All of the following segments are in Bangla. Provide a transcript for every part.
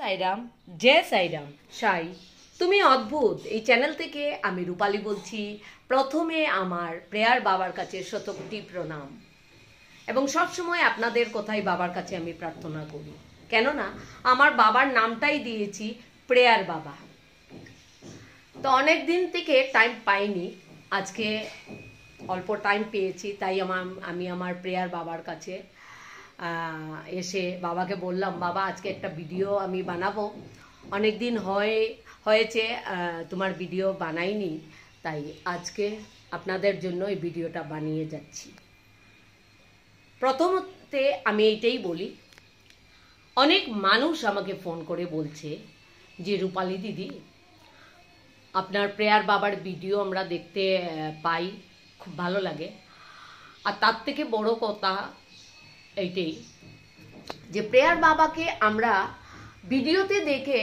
সাইরাম, জয় সাইরাম। সাই তুমি অদ্ভুত এই চ্যানেল থেকে আমি রূপালী বলছি। প্রথমে আমার প্রেয়ার বাবার কাছে শতকোটি প্রণাম, এবং সবসময় আপনাদের কথাই বাবার কাছে আমি প্রার্থনা করি, কেননা আমার বাবার নামটাই দিয়েছি প্রেয়ার বাবা। তো অনেক দিন থেকে টাইম পাইনি, আজকে অল্প টাইম পেয়েছি, তাই আমি আমার প্রেয়ার বাবার কাছে এসে বাবাকে বললাম, বাবা আজকে একটা ভিডিও আমি বানাবো, অনেক দিন হয়েছে তোমার ভিডিও বানাইনি, তাই আজকে আপনাদের জন্য এই ভিডিওটা বানিয়ে যাচ্ছি। প্রথমতে আমি এইটাই বলি, অনেক মানুষ আমাকে ফোন করে বলছে যে রূপালী দিদি, আপনার প্রেয়ার বাবার ভিডিও আমরা দেখতে পাই, খুব ভালো লাগে। আর তার থেকে বড় কথা এইটাই যে প্রেয়ার বাবাকে আমরা ভিডিওতে দেখে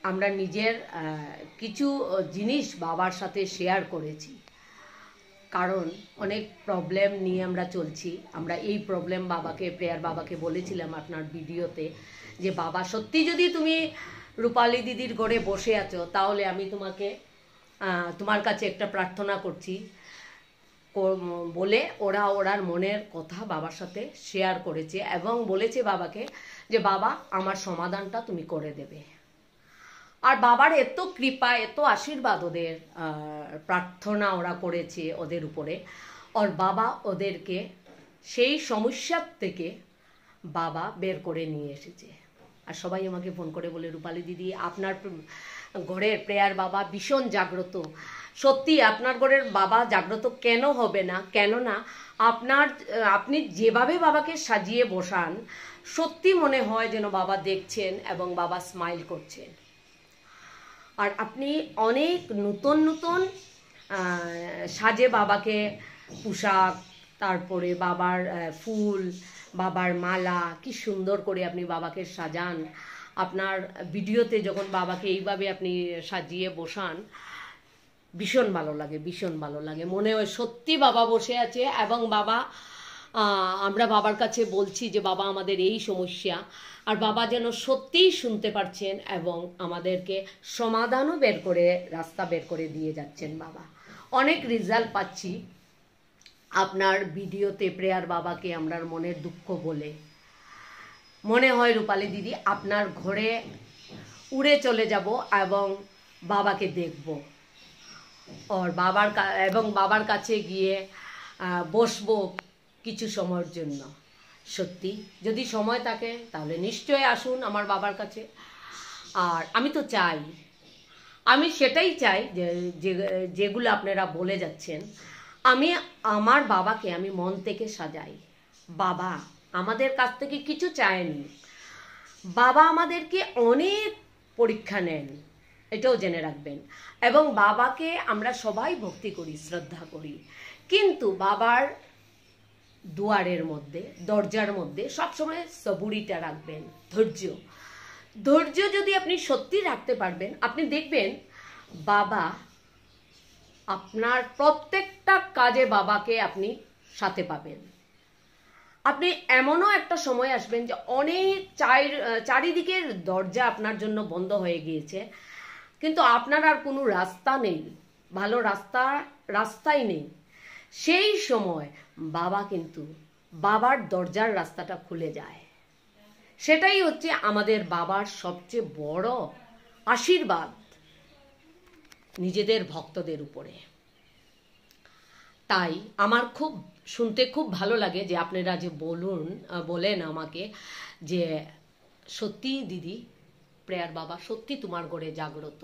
আমরা নিজের কিছু জিনিস বাবার সাথে শেয়ার করেছি, কারণ অনেক প্রবলেম নিয়ে আমরা চলছি। আমরা এই প্রবলেম বাবাকে, প্রেয়ার বাবাকে বলেছিলাম আপনার ভিডিওতে যে বাবা সত্যি যদি তুমি রূপালী দিদির ঘরে বসে আছো, তাহলে আমি তোমার কাছে একটা প্রার্থনা করছি বলে ওরার মনের কথা বাবার সাথে শেয়ার করেছে, এবং বলেছে বাবাকে যে বাবা আমার সমাধানটা তুমি করে দেবে। আর বাবার এত কৃপা, এত আশীর্বাদ, ওদের প্রার্থনা ওরা করেছে ওদের উপরে, আর বাবা ওদেরকে সেই সমস্যার থেকে বাবা বের করে নিয়ে এসেছে। আর সবাই আমাকে ফোন করে বলে, রূপালী দিদি আপনার ঘরের প্রেয়ার বাবা ভীষণ জাগ্রত। সত্যি আপনার ঘরের বাবা জাগ্রত কেন হবে না, কেননা আপনি যেভাবে বাবাকে সাজিয়ে বসান, সত্যি মনে হয় যেন বাবা দেখছেন এবং বাবা স্মাইল করছেন। আর আপনি অনেক নতুন নতুন সাজে বাবাকে পোশাক, তারপরে বাবার ফুল, বাবার মালা, কি সুন্দর করে আপনি বাবাকে সাজান। আপনার ভিডিওতে যখন বাবাকে এইভাবে আপনি সাজিয়ে বসান, ভীষণ ভালো লাগে, ভীষণ ভালো লাগে। মনে হয় সত্যি বাবা বসে আছে, এবং আমরা বাবার কাছে বলছি যে বাবা আমাদের এই সমস্যা, আর বাবা যেন সত্যিই শুনতে পারছেন এবং আমাদেরকে সমাধানও রাস্তা বের করে দিয়ে যাচ্ছেন। বাবা অনেক রেজাল্ট পাচ্ছি আপনার ভিডিওতে প্রেয়ার বাবাকে আমরা মনের দুঃখ বলে। মনে হয় রূপালী দিদি আপনার ঘরে উড়ে চলে যাব এবং বাবাকে দেখব, আর বাবার কাছে গিয়ে বসবো কিছু সময়ের জন্য। সত্যি যদি সময় থাকে তাহলে নিশ্চয়ই আসুন আমার বাবার কাছে। আর আমি তো চাই, আমি সেটাই চাই যেগুলো আপনারা বলে যাচ্ছেন, আমি আমার বাবাকে আমি মন থেকে সাজাই। বাবা আমাদের কাছ থেকে কিছু চায়নি, বাবা আমাদেরকে অনেক পরীক্ষা নেন, এটাও জেনে রাখবেন। এবং বাবাকে আমরা সবাই ভক্তি করি, শ্রদ্ধা করি, কিন্তু বাবার দুয়ারের মধ্যে, দরজার মধ্যে সবসময় সবুরিটা রাখবেন, ধৈর্য যদি আপনি সত্যি রাখতে পারবেন, আপনি দেখবেন বাবা আপনার প্রত্যেকটা কাজে বাবাকে আপনি সাথে পাবেন। আপনি এমনও একটা সময় আসবেন যে অনেক চারিদিকের দরজা আপনার জন্য বন্ধ হয়ে গিয়েছে, কিন্তু আপনার আর কোনো রাস্তা নেই, ভালো রাস্তাই নেই। সেই সময় বাবা কিন্তু বাবার দরজার রাস্তাটা খুলে যায়। সেটাই হচ্ছে আমাদের বাবার সবচেয়ে বড় আশীর্বাদ নিজেদের ভক্তদের উপরে। তাই আমার শুনতে খুব ভালো লাগে যে আপনারা যে বলেন আমাকে যে সত্যি দিদি প্রেয়ার বাবা সত্যি তোমার ঘরে জাগ্রত।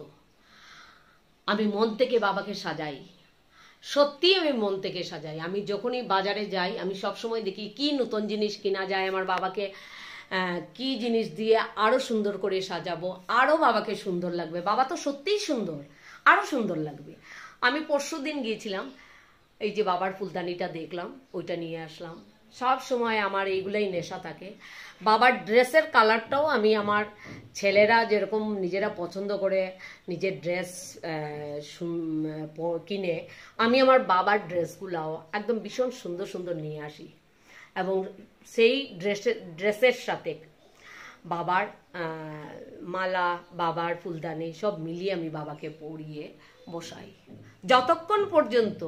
আমি মন থেকে বাবাকে সাজাই, সত্যি আমি মন থেকে সাজাই। আমি যখনই বাজারে যাই, আমি সবসময় দেখি কি নতুন জিনিস কিনা যায়, আমার বাবাকে কি জিনিস দিয়ে আরো সুন্দর করে সাজাবো, আরো বাবাকে সুন্দর লাগবে। বাবা তো সত্যিই সুন্দর, আরো সুন্দর লাগবে। আমি পরশুদিন গিয়েছিলাম, এই যে বাবার ফুলদানিটা দেখলাম, ওইটা নিয়ে আসলাম। সব সময় আমার এইগুলাই নেশা থাকে। বাবার ড্রেসের কালারটাও আমি আমার ছেলেরা যেরকম নিজেরা পছন্দ করে নিজের ড্রেস কিনে, আমি আমার বাবার ড্রেসগুলাও একদম ভীষণ সুন্দর সুন্দর নিয়ে আসি, এবং সেই ড্রেসের সাথে বাবার মালা, বাবার ফুলদানি সব মিলিয়ে আমি বাবাকে পরিয়ে বসাই, যতক্ষণ পর্যন্ত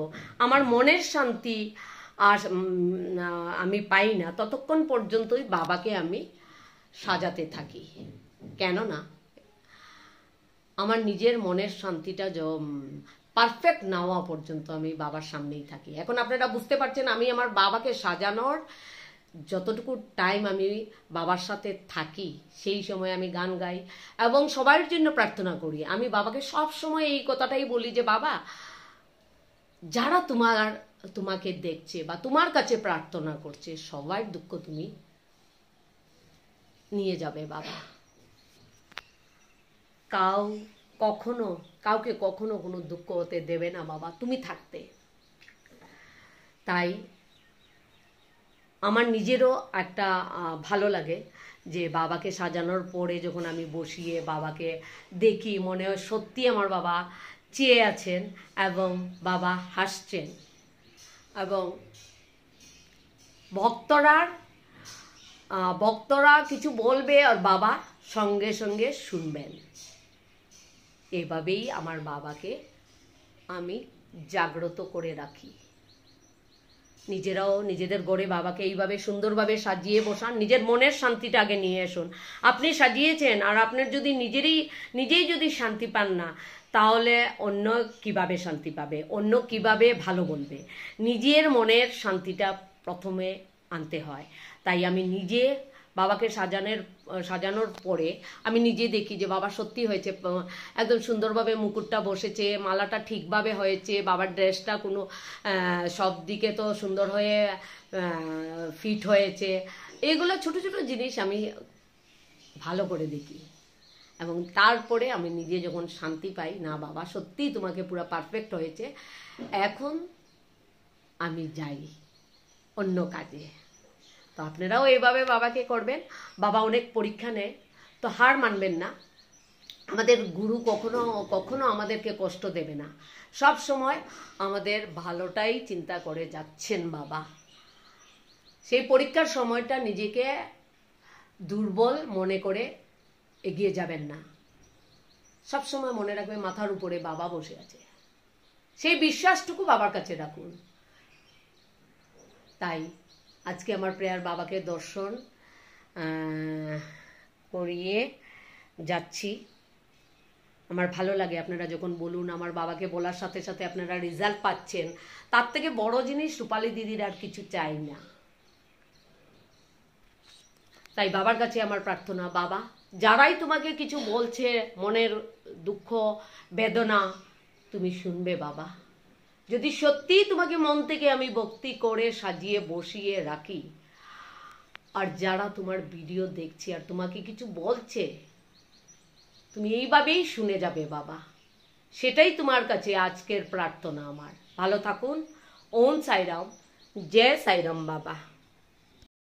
আমার মনের শান্তি আর আমি পাই না ততক্ষণ পর্যন্তই বাবাকে আমি সাজাতে থাকি। কেননা আমার নিজের মনের শান্তিটা পারফেক্ট না হওয়া পর্যন্ত আমি বাবার সামনেই থাকি। এখন আপনারা বুঝতে পারছেন আমি আমার বাবাকে সাজানোর যতটুকু টাইম আমি বাবার সাথে থাকি সেই সময় আমি গান গাই এবং সবার জন্য প্রার্থনা করি। আমি বাবাকে সব সময় এই কথাটাই বলি যে বাবা, যারা তোমাকে দেখছে বা তোমার কাছে প্রার্থনা করছে সবার দুঃখ তুমি নিয়ে যাবে বাবা। কাউকে কখনো কোনো দুঃখ হতে দেবে না বাবা তুমি থাকতে। তাই আমার নিজেরও একটা ভালো লাগে যে বাবাকে সাজানোর পরে যখন আমি বসিয়ে বাবাকে দেখি মনে হয় সত্যি আমার বাবা চেয়ে আছেন এবং বাবা হাসছেন এবং ভক্তরা কিছু বলবে আর বাবা সঙ্গে সঙ্গে শুনবেন। এভাবেই আমার বাবাকে আমি জাগ্রত করে রাখি। নিজেরাও নিজেদের ঘরে বাবাকে এইভাবে সুন্দরভাবে সাজিয়ে বসান, নিজের মনের শান্তিটা আগে নিয়ে আসুন। আপনি সাজিয়েছেন আর আপনার যদি নিজেই যদি শান্তি পান না, তাহলে অন্য কিভাবে শান্তি পাবে, অন্য কিভাবে ভালো বলবে? নিজের মনের শান্তিটা প্রথমে আনতে হয়। তাই আমি নিজে বাবাকে সাজানোর পরে আমি নিজে দেখি যে বাবা সত্যি হয়েছে, একদম সুন্দরভাবে মুকুটটা বসেছে, মালাটা ঠিকভাবে হয়েছে, বাবার ড্রেসটা কোনো সব দিকে তো সুন্দর হয়ে ফিট হয়েছে। এগুলো ছোট ছোট জিনিস আমি ভালো করে দেখি এবং তারপরে আমি নিজে যখন শান্তি পাই, না বাবা সত্যিই তোমাকে পুরো পারফেক্ট হয়েছে, এখন আমি যাই অন্য কাজে। তো আপনারাও এইভাবে বাবাকে করবেন। বাবা অনেক পরীক্ষা নেয়, তো হার মানবেন না। আমাদের গুরু কখনো আমাদেরকে কষ্ট দেবে না, সব সময় আমাদের ভালোটাই চিন্তা করে যাচ্ছেন বাবা। সেই পরীক্ষার সময়টা নিজেকে দুর্বল মনে করে এগিয়ে যাবেন না। সব সময় মনে রাখবে মাথার উপরে বাবা বসে আছে, সেই বিশ্বাসটুকু বাবার কাছে রাখুন। তাই আজকে আমার প্রেয়ার বাবাকে দর্শন করিয়ে যাচ্ছি। আমার ভালো লাগে আপনারা যখন বলুন, আমার বাবাকে বলার সাথে সাথে আপনারা রেজাল্ট পাচ্ছেন, তার থেকে বড় জিনিস রূপালী দিদির আর কিছু চাই না। তাই বাবার কাছে আমার প্রার্থনা, বাবা যারাই তোমাকে কিছু বলছে, মনের দুঃখ বেদনা তুমি শুনবে বাবা। যদি সত্যি তোমাকে মন থেকে আমি ভক্তি করে সাজিয়ে বসিয়ে রাখি, আর যারা তোমার ভিডিও দেখছে আর তোমাকে কিছু বলছে, তুমি এইভাবেই শুনে যাবে বাবা। সেটাই তোমার কাছে আজকের প্রার্থনা আমার। ভালো থাকুন। ওম সাইরাম, জয় সাইরাম বাবা।